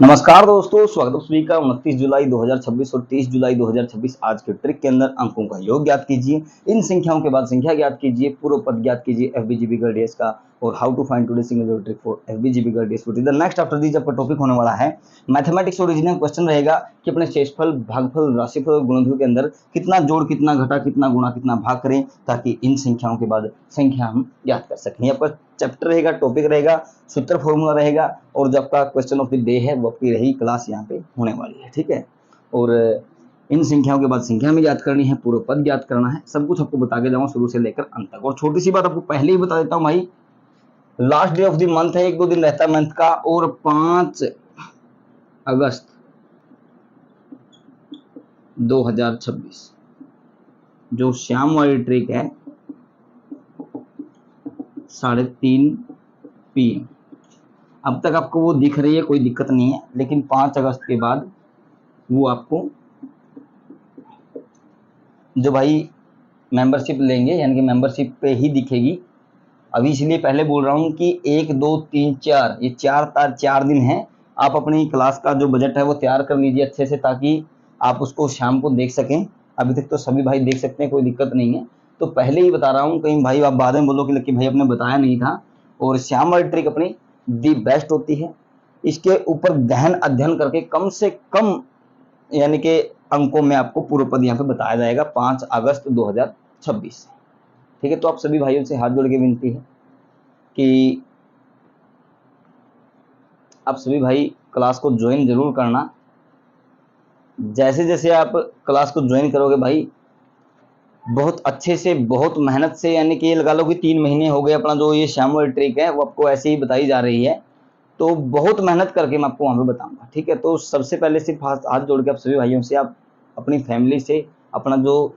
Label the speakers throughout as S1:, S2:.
S1: नमस्कार दोस्तों, स्वागत है सभी का। 29 जुलाई 2026 और 30 जुलाई 2026 आज के ट्रिक के अंदर अंकों का योग ज्ञात कीजिए। इन संख्याओं के बाद संख्या ज्ञात कीजिए, पूर्व पद ज्ञात कीजिए एफबीजीबी गर्डियस का, और how to find today single trick for FBGB गर्डियस। द नेक्स्ट आफ्टर दिस आपका टॉपिक होने वाला है मैथमेटिक्स। ओरिजिनल क्वेश्चन रहेगा कि अपने शेषफल, भागफल, राशिफल और गुणनफल के अंदर कितना जोड़, कितना घटा, कितना गुणा, कितना भाग करें, ताकि इन संख्याओं के बाद संख्या हम ज्ञात कर सकें। यहाँ पर चैप्टर रहेगा, टॉपिक रहेगा, सूत्र फॉर्मूला रहेगा, और जब का क्वेश्चन ऑफ द डे है वो आपकी रही क्लास यहाँ पे होने वाली है, ठीक है। और इन संख्याओं के बाद संख्या में ज्ञात करनी है, पूर्व पद ज्ञात करना है, सब कुछ आपको बता के जाऊँ शुरू से लेकर अंत तक। और छोटी सी बात आपको पहले ही बता देता हूँ भाई, last day of the month है, 1-2 दिन रहता है मंथ का, और 5 अगस्त 2026 जो शाम वाली ट्रिक है 3:30 PM, अब तक आपको वो दिख रही है, कोई दिक्कत नहीं है, लेकिन 5 अगस्त के बाद वो आपको जो भाई मेंबरशिप लेंगे यानी कि मेंबरशिप पे ही दिखेगी। अभी इसलिए पहले बोल रहा हूँ कि 1, 2, 3, 4 ये 4 दिन है। आप अपनी क्लास का जो बजट है वो तैयार कर लीजिए अच्छे से, ताकि आप उसको शाम को देख सकें। अभी तक तो सभी भाई देख सकते हैं, कोई दिक्कत नहीं है। तो पहले ही बता रहा हूँ, कहीं भाई आप बाद में बोलो कि लक्की भाई आपने बताया नहीं था। और शाम वाली ट्रिक अपनी दी बेस्ट होती है। इसके ऊपर गहन अध्ययन करके कम से कम यानी कि अंकों में आपको पूर्व पद यहाँ पे बताया जाएगा 5 अगस्त 2026 से, ठीक है। तो आप सभी भाइयों से हाथ जोड़ के विनती है कि आप सभी भाई क्लास को ज्वाइन जरूर करना। जैसे जैसे आप क्लास को ज्वाइन करोगे भाई, बहुत अच्छे से, बहुत मेहनत से, यानी कि ये लगा लो कि 3 महीने हो गए अपना जो ये शाम वाली ट्रिक है वो आपको ऐसे ही बताई जा रही है, तो बहुत मेहनत करके मैं आपको वहाँ पे बताऊंगा, ठीक है। तो सबसे पहले सिर्फ हाथ जोड़ के आप सभी भाइयों से, आप अपनी फैमिली से, अपना जो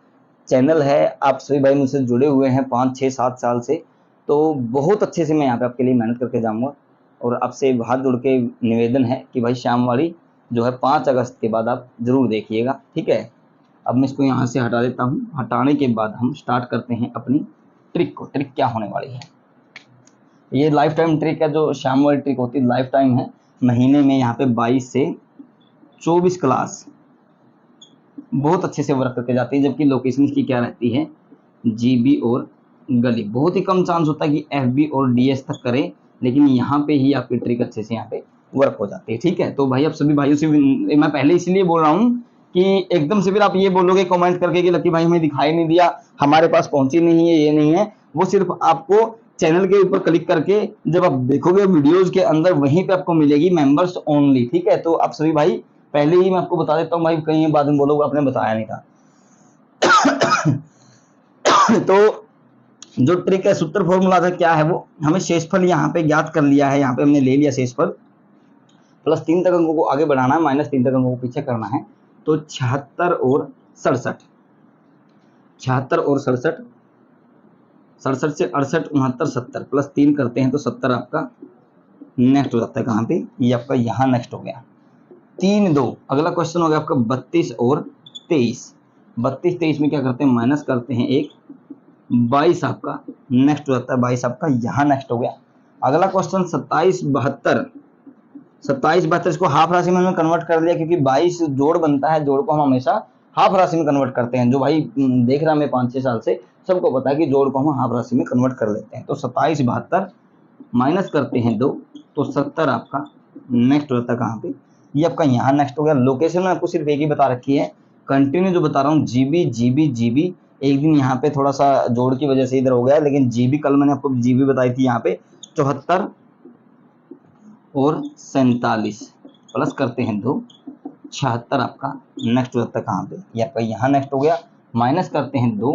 S1: चैनल है, आप सभी भाई मुझसे जुड़े हुए हैं 5, 6, 7 साल से, तो बहुत अच्छे से मैं यहाँ पे आपके लिए मेहनत करके जाऊँगा। और आपसे हाथ जोड़ के निवेदन है कि भाई शाम वाली जो है 5 अगस्त के बाद आप जरूर देखिएगा, ठीक है। अब मैं इसको यहाँ से हटा देता हूँ। हटाने के बाद हम स्टार्ट करते हैं अपनी ट्रिक को। ट्रिक क्या होने वाली है, ये लाइफ टाइम ट्रिक है। जो शाम वाली ट्रिक होती है लाइफ टाइम है। महीने में यहाँ पे 22 से 24 क्लास बहुत अच्छे से वर्क करके जाती है, जबकि लोकेशन की क्या रहती है, जीबी और गली। बहुत ही कम चांस होता है कि एफबी और डीएस तक करें, लेकिन यहाँ पे ही आपकी ट्रिक अच्छे से यहाँ पे वर्क हो जाती है, ठीक है। तो भाई आप सभी भाइयों से मैं पहले इसलिए बोल रहा हूँ कि एकदम से फिर आप ये बोलोगे कमेंट करके कि लकी भाई हमें दिखाई नहीं दिया, हमारे पास पहुंची नहीं है, ये नहीं है। वो सिर्फ आपको चैनल के ऊपर क्लिक करके जब आप देखोगे वीडियोज के अंदर, वहीं पे आपको मिलेगी मेंबर्स ओनली, ठीक है। तो आप सभी भाई पहले ही मैं आपको बता देता हूँ भाई, कहीं बाद में बोलोगे आपने बताया नहीं था। तो जो ट्रिक है, सूत्र फॉर्मूला था क्या है वो, हमें शेषफल यहाँ पे ज्ञात कर लिया है। यहाँ पे हमने ले लिया शेषफल, +3 तक अंकों को आगे बढ़ाना है, -3 तक अंकों को पीछे करना है। तो 76 और 67, 76 और 67, 67 से 68, 69, 70 +3 करते हैं तो 70 आपका नेक्स्ट हो जाता है। कहाँ पे, ये आपका यहाँ नेक्स्ट हो गया। 3, 2 अगला क्वेश्चन हो गया आपका 32 और 23। 32, 23 में क्या करते हैं, माइनस करते हैं 1, 22 आपका नेक्स्ट हो जाता है। 22 आपका यहाँ नेक्स्ट हो गया। अगला क्वेश्चन 27, 72। 27, 72 इसको हाफ राशि में हमने कन्वर्ट कर दिया, क्योंकि 22 जोड़ बनता है, जोड़ को हम हमेशा हाफ राशि में कन्वर्ट करते हैं। जो भाई देख रहा है मैं 5-6 साल से, सबको पता है कि जोड़ को हम हाफ राशि में कन्वर्ट कर लेते हैं। तो 27, 72 माइनस करते हैं 2, तो 70 आपका नेक्स्ट हो जाता है। कहाँ पे, ये आपका यहाँ नेक्स्ट हो गया। लोकेशन में आपको सिर्फ एक ही बता रखी है, कंटिन्यू जो बता रहा हूँ, जीबी जीबी जीबी। एक दिन यहाँ पे थोड़ा सा जोड़ की वजह से इधर हो गया, लेकिन जीबी कल मैंने आपको जीबी बताई थी। यहाँ पे 74 और 47 प्लस करते हैं 2, 76 आपका नेक्स्ट हो जाता है। कहाँ पे, ये आपका यहाँ नेक्स्ट हो गया। माइनस करते हैं 2,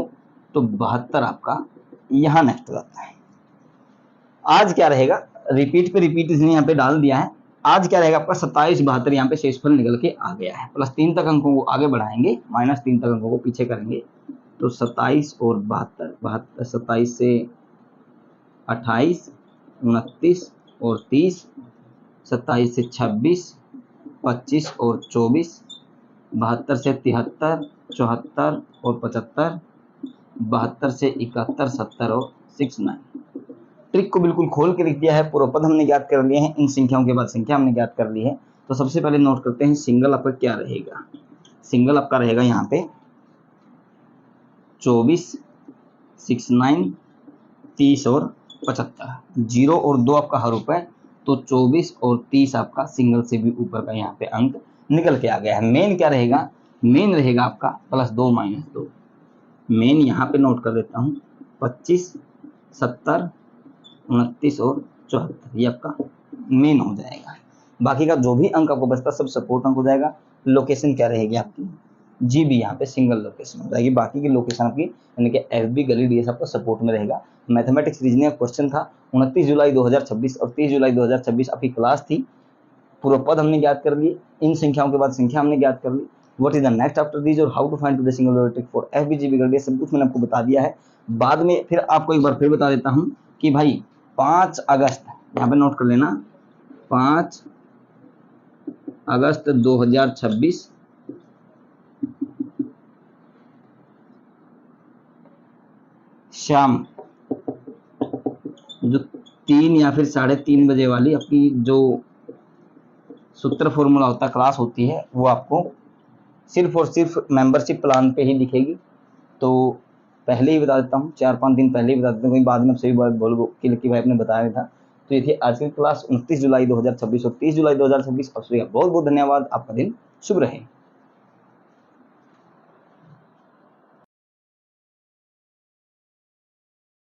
S1: तो 72 आपका यहाँ नेक्स्ट हो जाता है। आज क्या रहेगा, रिपीट पे रिपीट इसने यहाँ पे डाल दिया है। आज क्या रहेगा आपका 27, 72 यहाँ पे शेषफल निकल के आ गया है। +3 तक अंकों को आगे बढ़ाएंगे, -3 तक अंकों को पीछे करेंगे। तो 27 और 72, 27 से 28, 29 और 30, 27 से 26, 25 और 24, 72 से 73, 74 और 75, 72 से 71, 70 और 69। ट्रिक को बिल्कुल खोल के लिख दिया है। पूर्व पद हमने ज्ञात कर लिए हैं, इन संख्याओं के बाद संख्या हमने ज्ञात कर ली है। तो सबसे पहले नोट करते हैं सिंगल आपका क्या रहेगा। सिंगल आपका रहेगा यहाँ पे 24, 69, 30 और 75। 0 और 2 आपका हर ऊपर, तो 24 और 30 आपका सिंगल से भी ऊपर का यहाँ पे अंक निकल के आ गया है। मेन क्या रहेगा, मेन रहेगा आपका +2 -2। मेन यहाँ पे नोट कर देता हूँ 25, 70, 29 और 74, ये आपका मेन हो जाएगा। बाकी का जो भी अंक आपको बचता सब सपोर्ट अंक हो जाएगा। लोकेशन क्या रहेगी आपकी, जी भी यहाँ पे सिंगल लोकेशन हो जाएगी। बाकी की लोकेशन आपकी यानी कि FB गली DS आपका सपोर्ट में रहेगा। मैथमेटिक्स रीजनिंग क्वेश्चन था 29 जुलाई 2026 और 30 जुलाई 2026 आपकी क्लास थी। पूरा पद हमने ज्ञात कर लिए, इन संख्याओं के बाद संख्या हमने ज्ञात कर ली। What is the next after this और how to find the single trick for FB GB गली DS सब कुछ मैंने आपको बता दिया है। बाद में फिर आपको एक बार फिर बता देता हूँ कि भाई 5 अगस्त, यहाँ पे नोट कर लेना, 5 अगस्त 2026 शाम जो 3 या फिर 3:30 बजे वाली आपकी जो सूत्र फॉर्मूला होता है क्लास होती है, वो आपको सिर्फ और सिर्फ मेंबरशिप प्लान पे ही दिखेगी। तो पहले ही बता देता हूँ, 4-5 दिन पहले ही बता देता हूँ, कहीं बाद में सही बात बोल कि भाई आपने बताया था। तो ये थी आज की क्लास 29 जुलाई 2026 और 30 जुलाई 2026। आप सभी का बहुत बहुत धन्यवाद। आपका दिन शुभ रहे।